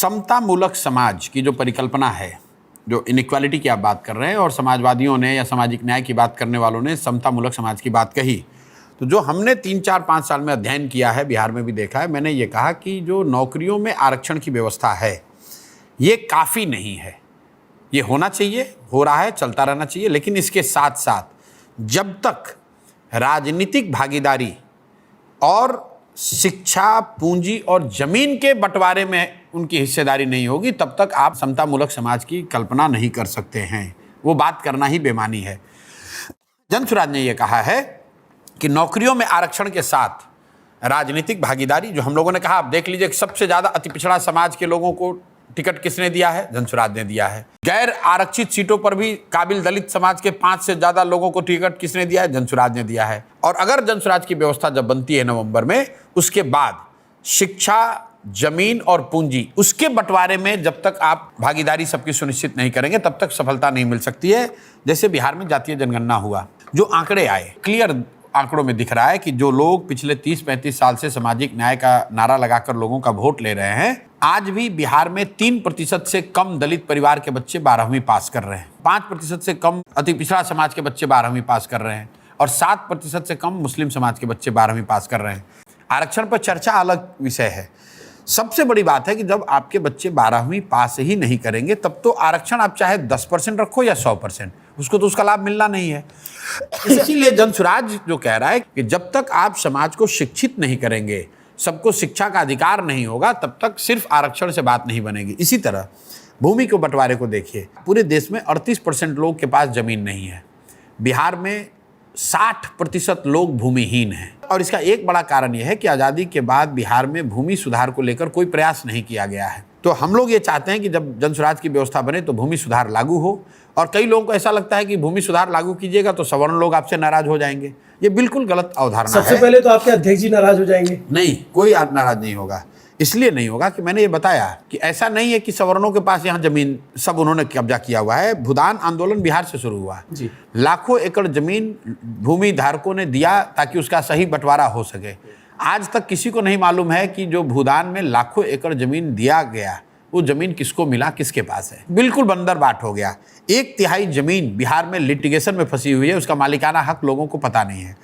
समतामूलक समाज की जो परिकल्पना है, जो इनइक्वालिटी की आप बात कर रहे हैं, और समाजवादियों ने या सामाजिक न्याय की बात करने वालों ने समतामूलक समाज की बात कही, तो जो हमने 3-4-5 साल में अध्ययन किया है, बिहार में भी देखा है, मैंने ये कहा कि जो नौकरियों में आरक्षण की व्यवस्था है ये काफ़ी नहीं है। ये होना चाहिए, हो रहा है, चलता रहना चाहिए, लेकिन इसके साथ साथ जब तक राजनीतिक भागीदारी और शिक्षा, पूंजी और जमीन के बंटवारे में उनकी हिस्सेदारी नहीं होगी, तब तक आप समतामूलक समाज की कल्पना नहीं कर सकते हैं। वो बात करना ही बेमानी है। जनसुराज ने यह कहा है कि नौकरियों में आरक्षण के साथ राजनीतिक भागीदारी, जो हम लोगों ने कहा, आप देख लीजिए सबसे ज्यादा अति पिछड़ा समाज के लोगों को टिकट किसने दिया है? जनसुराज ने दिया है। गैर आरक्षित सीटों पर भी काबिल दलित समाज के 5 से ज्यादा लोगों को टिकट किसने दिया है? जनसुराज ने दिया है। और अगर जनसुराज की व्यवस्था जब बनती है नवंबर में, उसके बाद शिक्षा, जमीन और पूंजी, उसके बंटवारे में जब तक आप भागीदारी सबकी सुनिश्चित नहीं करेंगे, तब तक सफलता नहीं मिल सकती है। जैसे बिहार में जातीय जनगणना हुआ, जो आंकड़े आए, क्लियर आंकड़ों में दिख रहा है कि जो लोग पिछले 30-35 साल से सामाजिक न्याय का नारा लगाकर लोगों का वोट ले रहे हैं, आज भी बिहार में 3% से कम दलित परिवार के बच्चे 12वीं पास कर रहे हैं, 5% से कम अति पिछड़ा समाज के बच्चे 12वीं पास कर रहे हैं, और 7% से कम मुस्लिम समाज के बच्चे 12वीं पास कर रहे हैं। आरक्षण पर चर्चा अलग विषय है। सबसे बड़ी बात है कि जब आपके बच्चे 12वीं पास ही नहीं करेंगे, तब तो आरक्षण आप चाहे 10% रखो या 100%, उसको तो उसका लाभ मिलना नहीं है। इसीलिए जनसुराज जो कह रहा है कि जब तक आप समाज को शिक्षित नहीं करेंगे, सबको शिक्षा का अधिकार नहीं होगा, तब तक सिर्फ आरक्षण से बात नहीं बनेगी। इसी तरह भूमि के बंटवारे को देखिए, पूरे देश में 38% लोग के पास जमीन नहीं है। बिहार में 60% लोग भूमिहीन हैं, और इसका एक बड़ा कारण यह है कि आज़ादी के बाद बिहार में भूमि सुधार को लेकर कोई प्रयास नहीं किया गया है। तो हम लोग ये चाहते हैं कि जब जनसुराज की व्यवस्था बने तो भूमि सुधार लागू हो, और कई लोगों को ऐसा लगता है कि भूमि सुधार लागू कीजिएगा तो सवर्ण लोग आपसे नाराज हो जाएंगे। ये बिल्कुल गलत अवधारणा है। सबसे पहले तो आपके अध्यक्ष जी नाराज हो जाएंगे। नहीं, कोई नाराज नहीं होगा। इसलिए नहीं होगा कि मैंने ये बताया कि ऐसा नहीं है कि सवर्णों के पास यहाँ जमीन सब उन्होंने कब्जा किया हुआ है। भूदान आंदोलन बिहार से शुरू हुआ जी। लाखों एकड़ जमीन भूमि धारकों ने दिया ताकि उसका सही बंटवारा हो सके। आज तक किसी को नहीं मालूम है कि जो भूदान में लाखों एकड़ जमीन दिया गया, वो जमीन किसको मिला, किसके पास है। बिल्कुल बंदरबाट हो गया। 1/3 जमीन बिहार में लिटिगेशन में फंसी हुई है, उसका मालिकाना हक लोगों को पता नहीं है।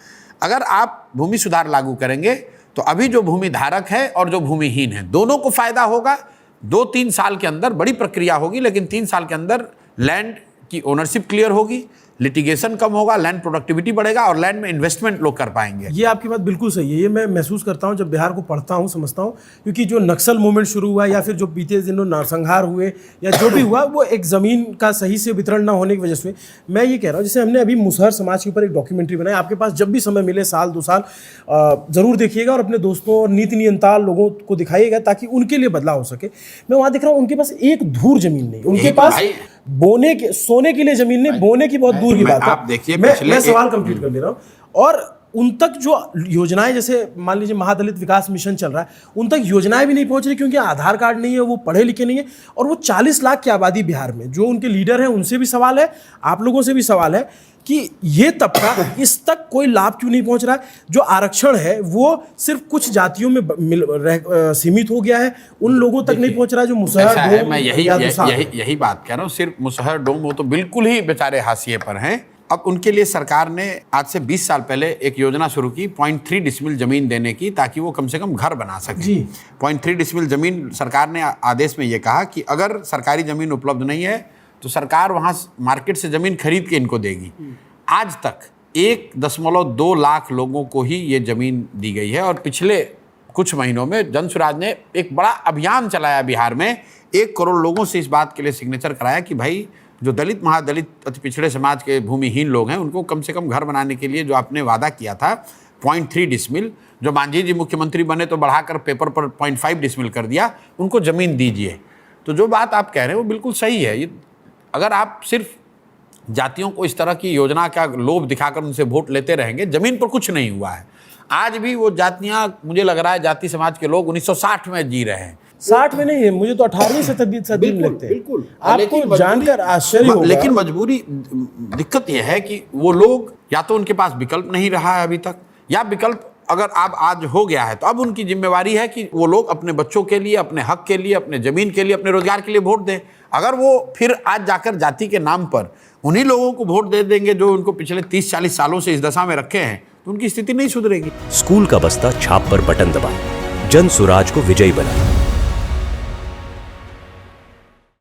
अगर आप भूमि सुधार लागू करेंगे तो अभी जो भूमि धारक है और जो भूमिहीन है, दोनों को फायदा होगा। 2-3 साल के अंदर बड़ी प्रक्रिया होगी, लेकिन 3 साल के अंदर लैंड की ओनरशिप क्लियर होगी, लिटिगेशन कम होगा, लैंड प्रोडक्टिविटी बढ़ेगा और लैंड में इन्वेस्टमेंट लोग कर पाएंगे। ये आपकी बात बिल्कुल सही है। ये मैं महसूस करता हूँ जब बिहार को पढ़ता हूँ, समझता हूँ, क्योंकि जो नक्सल मूवमेंट शुरू हुआ या फिर जो बीते दिनों नरसंहार हुए या जो भी हुआ, वो एक ज़मीन का सही से वितरण ना होने की वजह से। मैं ये कह रहा हूँ, जैसे हमने अभी मुसहर समाज के ऊपर एक डॉक्यूमेंट्री बनाई, आपके पास जब भी समय मिले, साल 2 साल ज़रूर देखिएगा और अपने दोस्तों और नीति नियंताल लोगों को दिखाइएगा ताकि उनके लिए बदलाव हो सके। मैं वहाँ देख रहा हूँ उनके पास एक धूर जमीन नहीं, उनके पास बोने के, सोने के लिए जमीन नहीं, बोने की बहुत दूर की बात है। आप देखिए, मैं सवाल कंप्लीट कर ले रहा हूँ। और उन तक जो योजनाएं, जैसे मान लीजिए महादलित विकास मिशन चल रहा है, उन तक योजनाएं भी नहीं पहुंच रही क्योंकि आधार कार्ड नहीं है, वो पढ़े लिखे नहीं है। और वो 40 लाख की आबादी बिहार में, जो उनके लीडर हैं उनसे भी सवाल है, आप लोगों से भी सवाल है कि ये तबका, इस तक कोई लाभ क्यों नहीं पहुंच रहा है। जो आरक्षण है वो सिर्फ कुछ जातियों में सीमित हो गया है, उन लोगों तक नहीं पहुंच रहा है जो मुसहर डोम। मैं यही बात कह रहा हूँ। सिर्फ मुसहर डोम, वो तो बिल्कुल ही बेचारे हाशिए पर हैं। अब उनके लिए सरकार ने आज से 20 साल पहले एक योजना शुरू की 0.3 डिसमिल जमीन देने की, ताकि वो कम से कम घर बना सके। 0.3 डिसमिल जमीन, सरकार ने आदेश में ये कहा कि अगर सरकारी जमीन उपलब्ध नहीं है तो सरकार वहाँ मार्केट से जमीन खरीद के इनको देगी। आज तक 1.2 लाख लोगों को ही ये जमीन दी गई है। और पिछले कुछ महीनों में जनसुराज ने एक बड़ा अभियान चलाया बिहार में, 1 करोड़ लोगों से इस बात के लिए सिग्नेचर कराया कि भाई जो दलित, महादलित, अति पिछड़े समाज के भूमिहीन लोग हैं, उनको कम से कम घर बनाने के लिए जो आपने वादा किया था 0.3 डिसमिल, जो मांझी जी मुख्यमंत्री बने तो बढ़ाकर पेपर पर 0.5 डिसमिल कर दिया, उनको ज़मीन दीजिए। तो जो बात आप कह रहे हैं वो बिल्कुल सही है। ये अगर आप सिर्फ जातियों को इस तरह की योजना का लोभ दिखाकर उनसे वोट लेते रहेंगे, ज़मीन पर कुछ नहीं हुआ है। आज भी वो जातियाँ, मुझे लग रहा है जाति समाज के लोग 1960 में जी रहे हैं। 60 में नहीं है, मुझे तो 18वीं सदी में लगते हैं। बिल्कुल, आपको जानकर आश्चर्य होगा। लेकिन मजबूरी, दिक्कत यह है कि वो लोग, या तो उनके पास विकल्प नहीं रहा है अभी तक, या विकल्प अगर अब आज हो गया है तो अब उनकी जिम्मेवारी है कि वो लोग अपने बच्चों के लिए, अपने हक के लिए, अपने ज़मीन के लिए, अपने रोजगार के लिए वोट दें। अगर वो फिर आज जाकर जाति के नाम पर उन्हीं लोगों को वोट दे देंगे जो उनको पिछले 30-40 सालों से इस दशा में रखे हैं, तो उनकी स्थिति नहीं सुधरेगी। स्कूल का बस्ता छाप पर बटन दबाएं, जन सुराज को विजयी बनाएं।